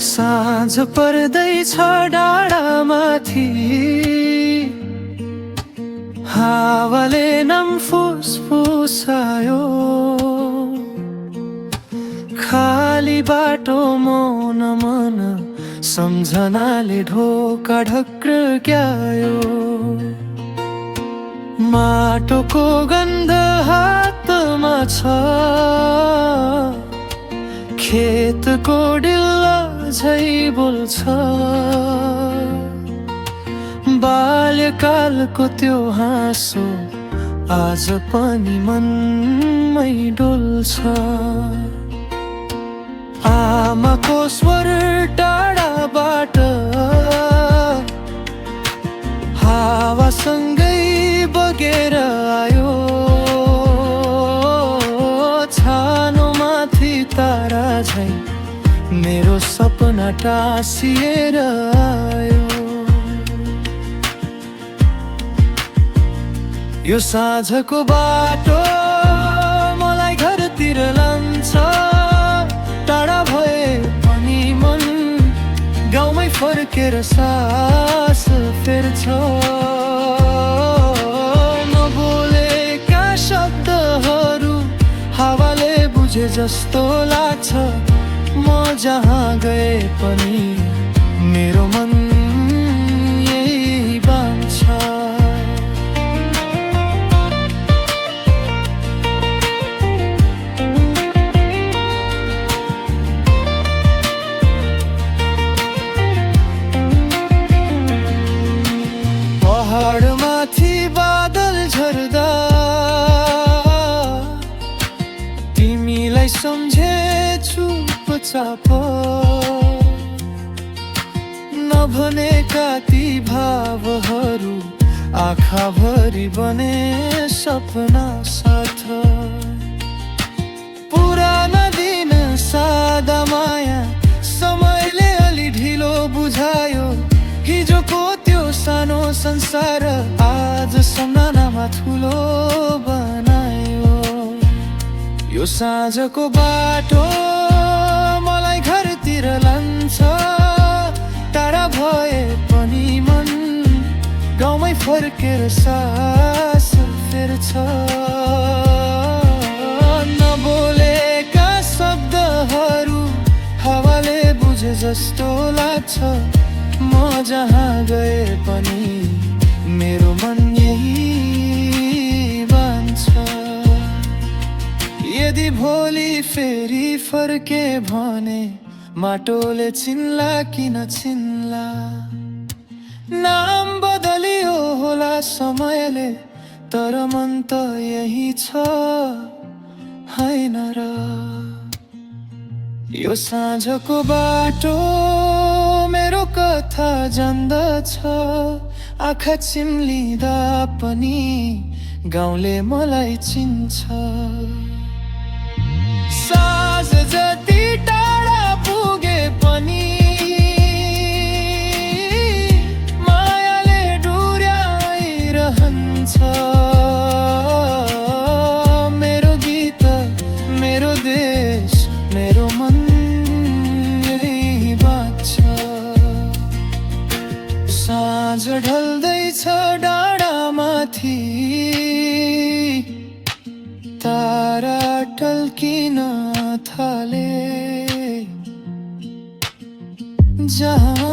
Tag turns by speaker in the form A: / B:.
A: साँझ पर्दैछ डाँडामाथि, हावाले नम फुसफुसायो। खाली बाटो मौन मन सम्झनाले ढोका ढक्रक्यायो। माटोको गन्ध हातमा छ, खेतको डिल्ला झै बोल्छ। बाल्यकालको त्यो हाँसो आज पनि मनमै डोल्छ। आमाको स्वर टाढाबाट हावासँगै बगेर आयो। छानोमाथि तारा झै मेरो सपना टाँसिएर आयो। यो साँझको बाटो मलाई घरतिर लान्छ। टाढा भए पनि मन गाउँमै फर्केर सास फेर्छ। नबोलेका शब्दहरू हावाले बुझे जस्तो लाग्छ। म जहाँ गए पनि मेरो मन यही बान्छ। पहाडमाथि बादल झर्दा तिमीलाई सम्झे चुपचाप। नभनेका ती भावहरू आँखाभरि बने सपना साथ। पुराना दिन सादा माया समयले अलि ढिलो बुझायो। हिजोको त्यो सानो संसार आज सम्झनामा ठुलो बनायो। यो साँझको बाटो मलाई घरतिर लान्छ। टाढा भए पनि मन गाउँमै फर्केर सास फेर्छ। नबोलेका शब्दहरू हावाले बुझे जस्तो लाग्छ। म जहाँ गए पनि मेरो मन यही बान्छ। यदि भोलि फेरि फर्के भने माटोले चिन्ला कि नचिन्ला। नाम बदलियो होला समयले, तर मन त यही छ हैन र। यो साँझको बाटो मेरो कथा जान्दछ। आँखा चिम्लिँदा पनि गाउँले मलाई चिन्छ। साँझ जति टाढा पुगे पनि मायाले डुर्याइरहन्छ। मेरो गीत, मेरो देश, मेरो मन यही बाँच्छ। साँझ ढल्दैछ डाँडामाथि, तारा टल्किन थाले। जहाँ